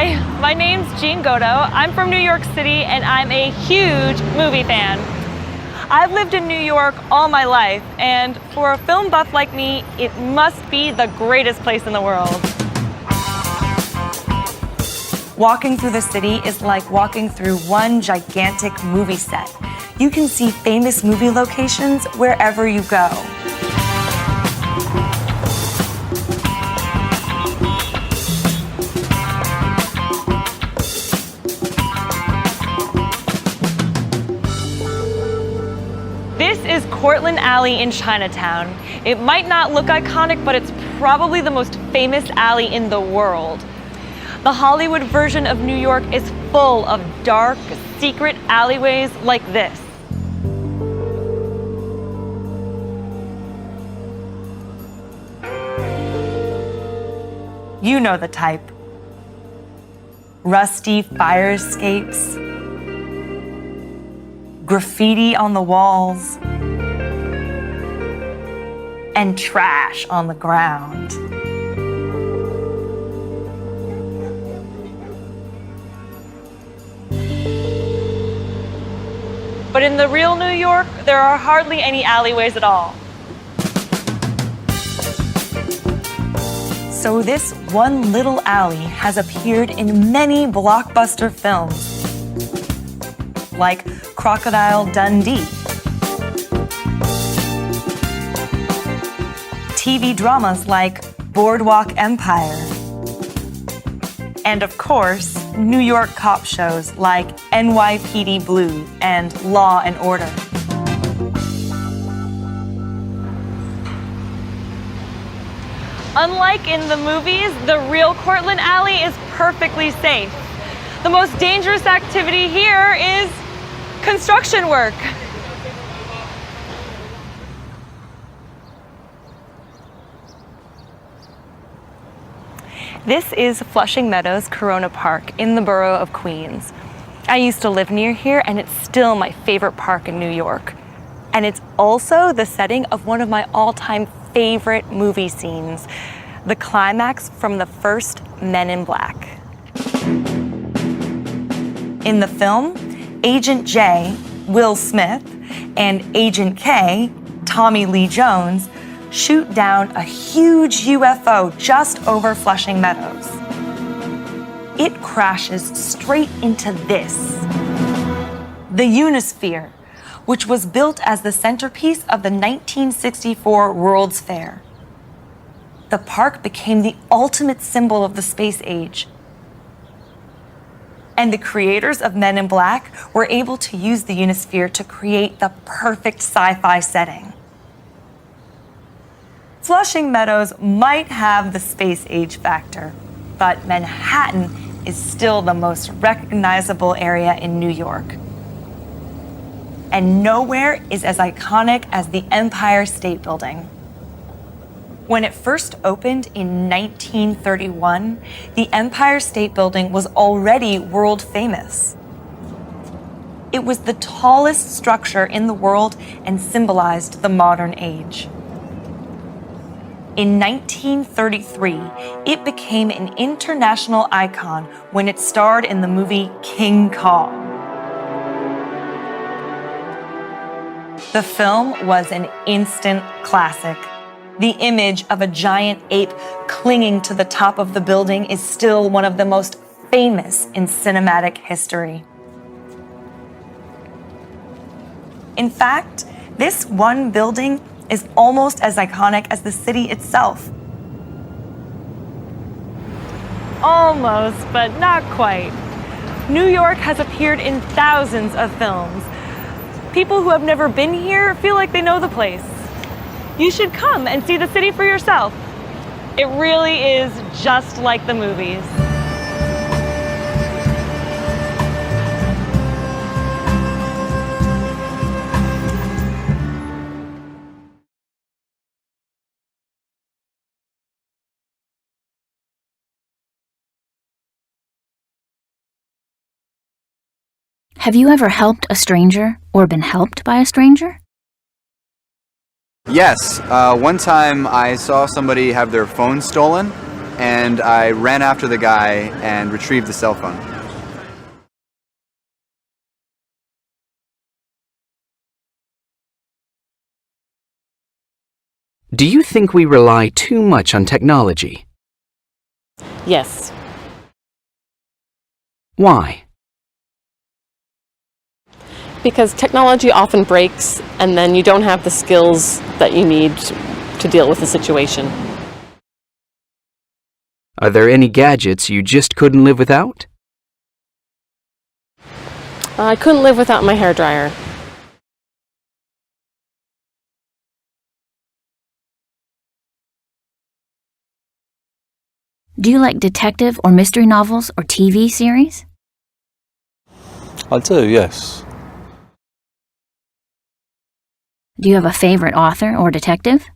Hi, my name's Jean Godo. I'm from New York City and I'm a huge movie fan. I've lived in New York all my life, and for a film buff like me, it must be the greatest place in the world. Walking through the city is like walking through one gigantic movie set. You can see famous movie locations wherever you go. This is Cortlandt Alley in Chinatown. It might not look iconic, but it's probably the most famous alley in the world. The Hollywood version of New York is full of dark, secret alleyways like this. You know the type. Rusty fire escapes, graffiti on the walls, and trash on the ground. But in the real New York, there are hardly any alleyways at all. So this one little alley has appeared in many blockbuster films, like Crocodile Dundee, TV dramas like Boardwalk Empire, and of course, New York cop shows like NYPD Blue and Law and Order. Unlike in the movies, the real Cortlandt Alley is perfectly safe. The most dangerous activity here is construction work. This is Flushing Meadows Corona Park in the borough of Queens. I used to live near here and it's still my favorite park in New York. And it's also the setting of one of my all-time favorite movie scenes, the climax from the first Men in Black. In the film, Agent J, Will Smith, and Agent K, Tommy Lee Jones, shoot down a huge UFO just over Flushing Meadows. It crashes straight into this, the Unisphere, which was built as the centerpiece of the 1964 World's Fair. The park became the ultimate symbol of the space age. And the creators of Men in Black were able to use the Unisphere to create the perfect sci-fi setting. Flushing Meadows might have the space age factor, but Manhattan is still the most recognizable area in New York. And nowhere is as iconic as the Empire State Building. When it first opened in 1931, the Empire State Building was already world famous. It was the tallest structure in the world and symbolized the modern age. In 1933, it became an international icon when it starred in the movie King Kong. The film was an instant classic. The image of a giant ape clinging to the top of the building is still one of the most famous in cinematic history. In fact, this one building is almost as iconic as the city itself. Almost, but not quite. New York has appeared in thousands of films. People who have never been here feel like they know the place. You should come and see the city for yourself. It really is just like the movies. Have you ever helped a stranger or been helped by a stranger? Yes, one time I saw somebody have their phone stolen, and I ran after the guy and retrieved the cell phone. Do you think we rely too much on technology? Yes. Why? Because technology often breaks, and then you don't have the skills that you need to deal with the situation. Are there any gadgets you just couldn't live without? I couldn't live without my hairdryer. Do you like detective or mystery novels or TV series? I do, yes. Do you have a favorite author or detective?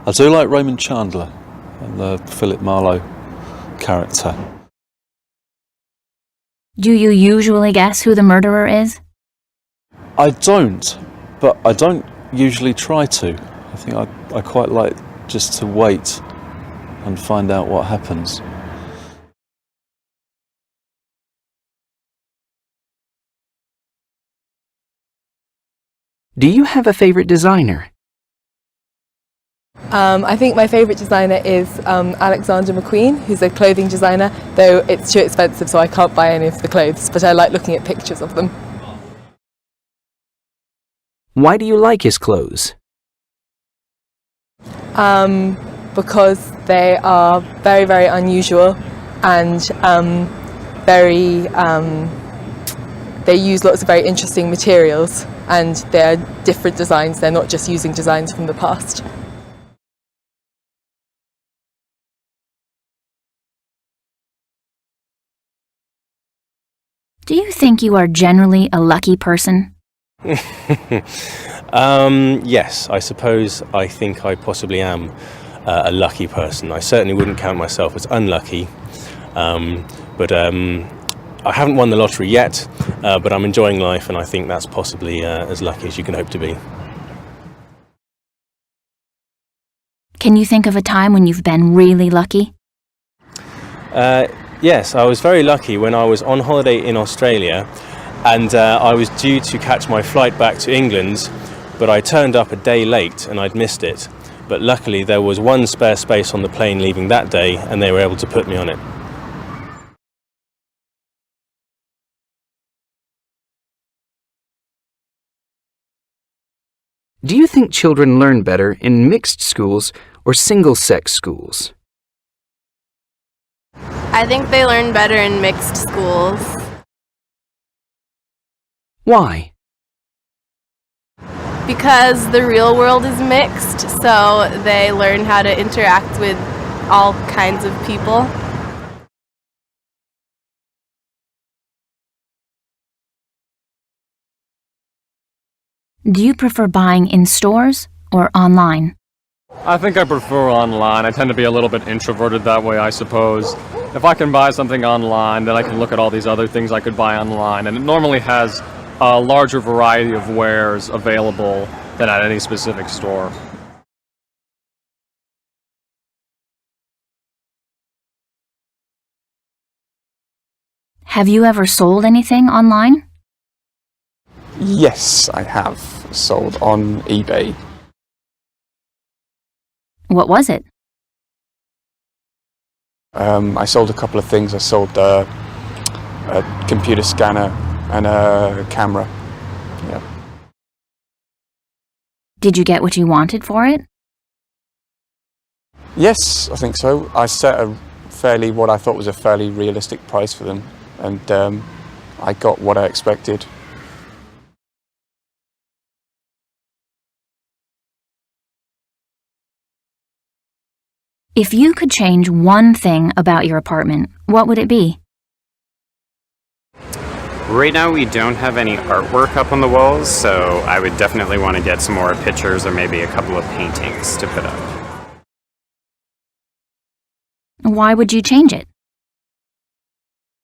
I do like Raymond Chandler and the Philip Marlowe character. Do you usually guess who the murderer is? I don't, but I don't usually try to. I think I quite like just to wait and find out what happens. Do you have a favorite designer? I think my favourite designer is Alexander McQueen, who's a clothing designer, though it's too expensive so I can't buy any of the clothes, but I like looking at pictures of them. Why do you like his clothes? Because they are very, very unusual and they use lots of very interesting materials, and they're different designs, they're not just using designs from the past. Do you think you are generally a lucky person? Yes, I suppose I think I possibly am a lucky person. I certainly wouldn't count myself as unlucky, but I haven't won the lottery yet, but I'm enjoying life, and I think that's possibly as lucky as you can hope to be. Can you think of a time when you've been really lucky? Yes, I was very lucky when I was on holiday in Australia, and I was due to catch my flight back to England, but I turned up a day late and I'd missed it. But luckily there was one spare space on the plane leaving that day, and they were able to put me on it. Do you think children learn better in mixed schools or single-sex schools? I think they learn better in mixed schools. Why? Because the real world is mixed, so they learn how to interact with all kinds of people. Do you prefer buying in stores or online? I think I prefer online. I tend to be a little bit introverted that way, I suppose. If I can buy something online, then I can look at all these other things I could buy online, and it normally has a larger variety of wares available than at any specific store. Have you ever sold anything online? Yes, I have sold on eBay. What was it? I sold a couple of things. I sold a computer scanner and a camera. Yeah. Did you get what you wanted for it? Yes, I think so. I set what I thought was a fairly realistic price for them, and I got what I expected. If you could change one thing about your apartment, what would it be? Right now we don't have any artwork up on the walls, so I would definitely want to get some more pictures or maybe a couple of paintings to put up. Why would you change it?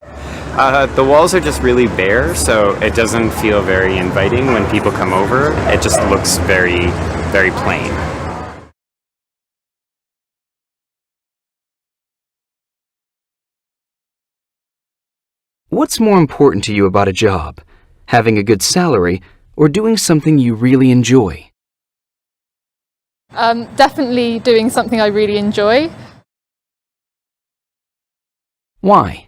The walls are just really bare, so it doesn't feel very inviting when people come over. It just looks very, very plain. What's more important to you about a job? Having a good salary or doing something you really enjoy? Definitely doing something I really enjoy. Why?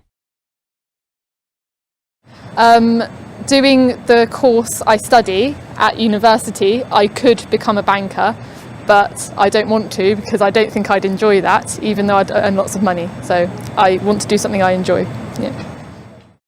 Doing the course I study at university, I could become a banker, but I don't want to because I don't think I'd enjoy that, even though I'd earn lots of money. So I want to do something I enjoy. Yeah.